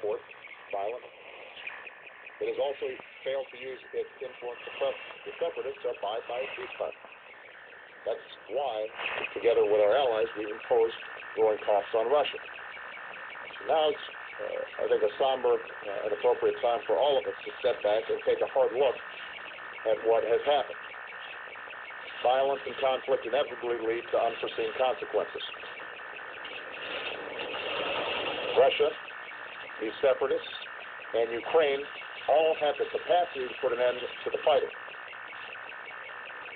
support violence. It has also failed to use its influence to press the separatists to abide by a ceasefire. That's why, together with our allies, we've imposed growing costs on Russia. So now it's, I think, a somber and appropriate time for all of us to step back and take a hard look at what has happened. Violence and conflict inevitably lead to unforeseen consequences. Russia, these separatists, and Ukraine all have the capacity to put an end to the fighting.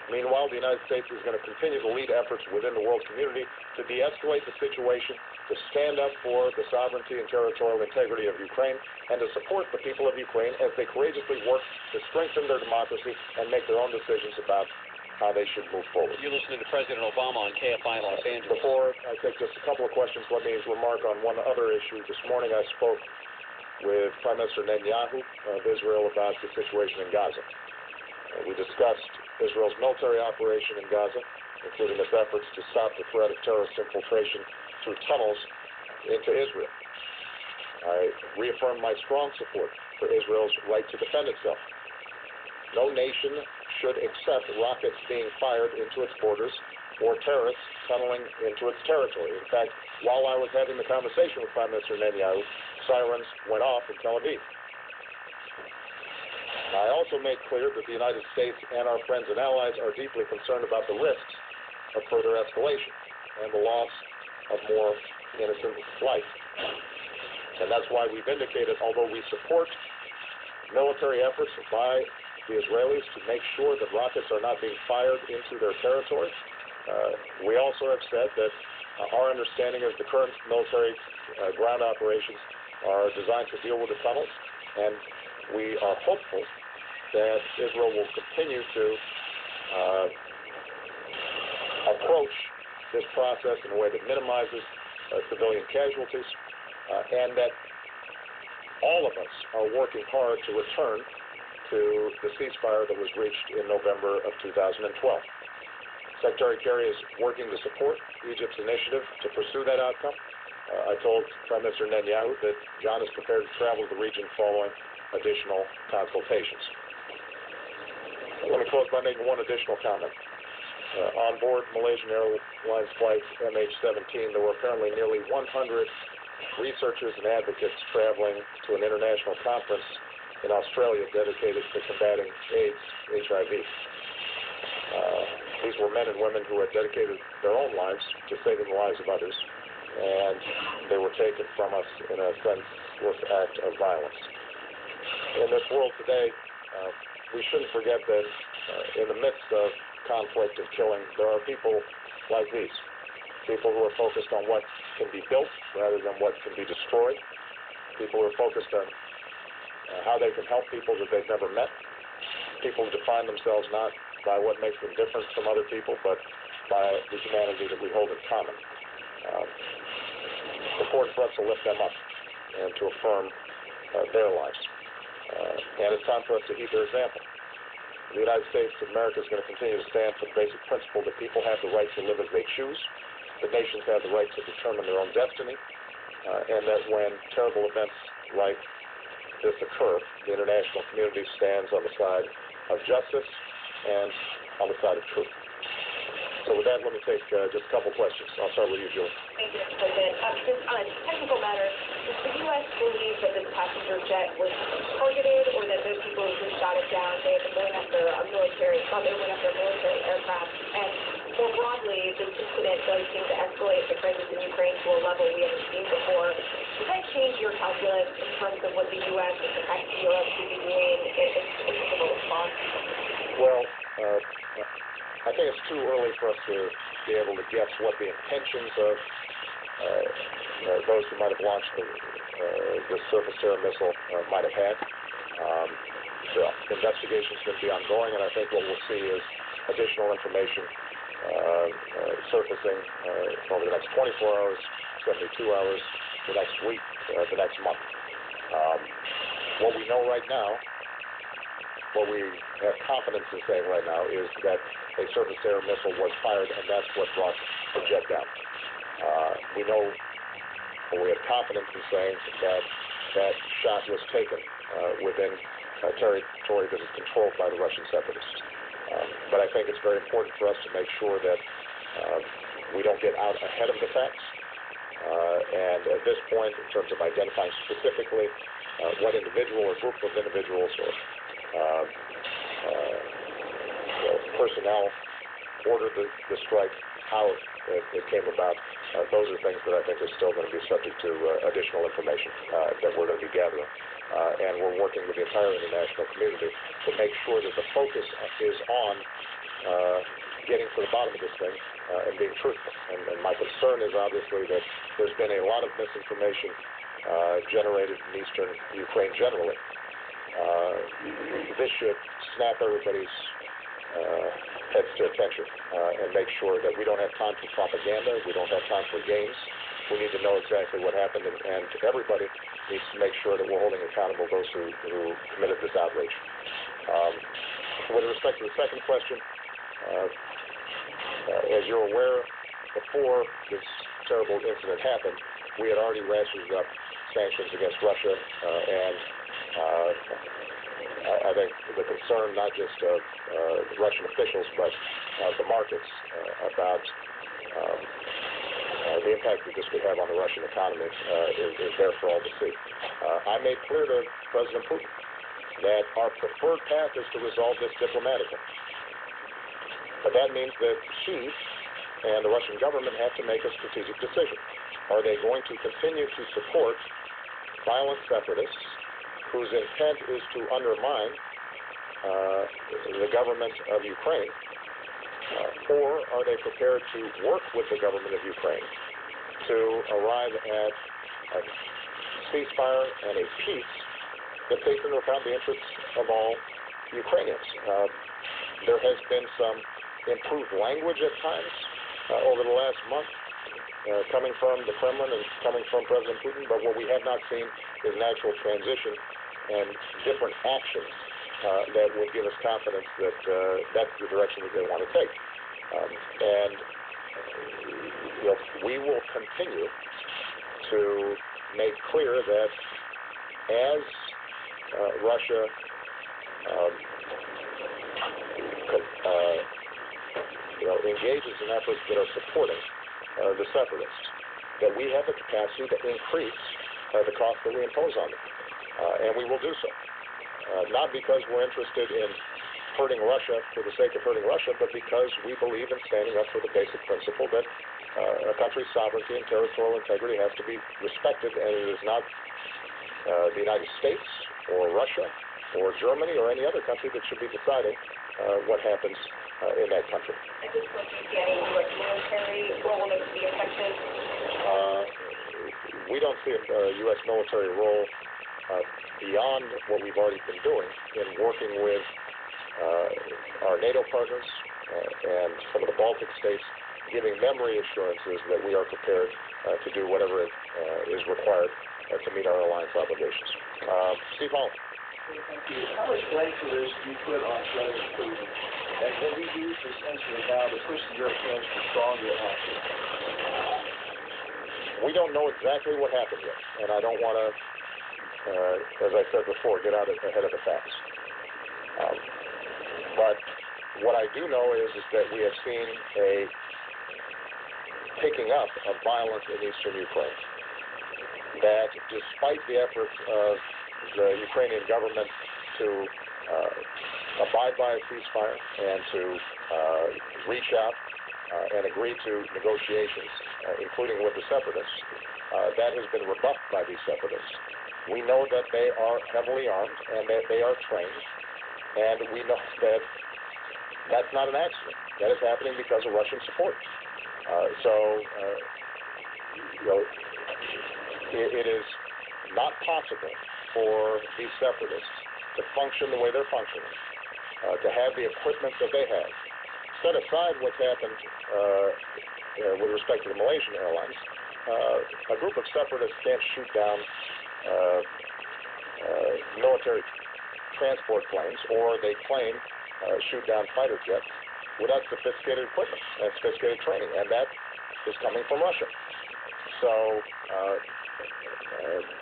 Meanwhile, the United States is going to continue to lead efforts within the world community to de-escalate the situation, to stand up for the sovereignty and territorial integrity of Ukraine, and to support the people of Ukraine as they courageously work to strengthen their democracy and make their own decisions about how they should move forward. You're listening to President Obama on KFI Los Angeles. Before I take just a couple of questions, let me remark on one other issue. This morning I spoke with Prime Minister Netanyahu of Israel about the situation in Gaza. We discussed Israel's military operation in Gaza, including its efforts to stop the threat of terrorist infiltration through tunnels into Israel. I reaffirmed my strong support for Israel's right to defend itself. No nation should accept rockets being fired into its borders or terrorists tunneling into its territory. In fact, while I was having the conversation with Prime Minister Netanyahu, sirens went off in Tel Aviv. I also made clear that the United States and our friends and allies are deeply concerned about the risks of further escalation and the loss of more innocent life. And that's why we've indicated, although we support military efforts by the Israelis to make sure that rockets are not being fired into their territory, we also have said that our understanding is the current military ground operations are designed to deal with the tunnels, and we are hopeful that Israel will continue to approach this process in a way that minimizes civilian casualties, and that all of us are working hard to return to the ceasefire that was reached in November of 2012. Secretary Kerry is working to support Egypt's initiative to pursue that outcome. I told Prime Minister Netanyahu that John is prepared to travel to the region following additional consultations. Let me close by making one additional comment. On board Malaysian Airlines flight MH17, there were apparently nearly 100 researchers and advocates traveling to an international conference in Australia dedicated to combating AIDS, HIV. These were men and women who had dedicated their own lives to saving the lives of others, and they were taken from us in a senseless act of violence. In this world today, we shouldn't forget that in the midst of conflict and killing, there are people like these, people who are focused on what can be built rather than what can be destroyed, people who are focused on how they can help people that they've never met, people who define themselves not by what makes them different from other people, but by the humanity that we hold in common. It's important for us to lift them up and to affirm their lives. And it's time for us to heed their example. The United States of America is going to continue to stand for the basic principle that people have the right to live as they choose, that nations have the right to determine their own destiny, and that when terrible events like this occur, the international community stands on the side of justice and on the side of truth. So with that, let me take just a couple questions. I'll start with you, Julie. Thank you, Mr. President. Just on a technical matter, does the U.S. believe that this passenger jet was targeted, or that those people who shot it down may have been going after a military aircraft? And more broadly, this incident does seem to escalate the crisis in Ukraine to a level we haven't seen before. Does that change your calculus in terms of what the U.S. and perhaps Europe should be doing in terms of a response? Well, I think it's too early for us to be able to guess what the intentions of those who might have launched the surface-to-air missile might have had. The investigation is going to be ongoing, and I think what we'll see is additional information surfacing over the next 24 hours, 72 hours, the next week, the next month. What we know right now, what we have confidence in saying right now, is that a surface-to-air missile was fired, and that's what brought the jet down. We know But we have confidence in saying that that shot was taken within territory that is controlled by the Russian separatists. But I think it's very important for us to make sure that we don't get out ahead of the facts. And at this point, in terms of identifying specifically what individual or group of individuals or personnel ordered the strike, how it came about, those are things that I think are still going to be subject to additional information that we're going to be gathering. And we're working with the entire international community to make sure that the focus is on getting to the bottom of this thing and being truthful. And my concern is obviously that there's been a lot of misinformation generated in eastern Ukraine generally. This should snap everybody's heads to attention and make sure that we don't have time for propaganda, we don't have time for games. We need to know exactly what happened, and everybody needs to make sure that we're holding accountable those who committed this outrage. With respect to the second question, as you're aware, before this terrible incident happened, we had already ratcheted up sanctions against Russia, and I think the concern not just of Russian officials but the markets about the impact that this could have on the Russian economy is there for all to see. I made clear to President Putin that our preferred path is to resolve this diplomatically. But that means that he and the Russian government have to make a strategic decision. Are they going to continue to support violent separatists whose intent is to undermine the government of Ukraine, or are they prepared to work with the government of Ukraine to arrive at a ceasefire and a peace that takes into account the interests of all Ukrainians? There has been some improved language at times over the last month coming from the Kremlin and coming from President Putin, but what we have not seen is an actual transition and different actions that would give us confidence that that's the direction that they want to take. And we will continue to make clear that as Russia engages in efforts that are supporting the separatists, that we have the capacity to increase the cost that we impose on them. And we will do so. Not because we're interested in hurting Russia for the sake of hurting Russia, but because we believe in standing up for the basic principle that a country's sovereignty and territorial integrity has to be respected, and it is not the United States or Russia or Germany or any other country that should be deciding what happens in that country. At this point, do you see any U.S. military role that would be effective? We don't see a U.S. military role beyond what we've already been doing in working with our NATO partners and some of the Baltic states, giving them reassurances that we are prepared to do whatever is required to meet our alliance obligations. Steve Hall. Thank you. How much blame for this do you put on President Putin? And will he use this incident now to push the Europeans for stronger action? We don't know exactly what happened yet, and I don't want to, as I said before, get out ahead of the facts. But what I do know is that we have seen a picking up of violence in eastern Ukraine. That despite the efforts of the Ukrainian government to abide by a ceasefire and to reach out and agree to negotiations, including with the separatists, that has been rebuffed by these separatists. We know that they are heavily armed and that they are trained, and we know that that's not an accident. That is happening because of Russian support. It is not possible for these separatists to function the way they're functioning, to have the equipment that they have. Set aside what's happened with respect to the Malaysian airlines, a group of separatists can't shoot down military transport planes, or they claim shoot down fighter jets without sophisticated equipment and sophisticated training, and that is coming from Russia. So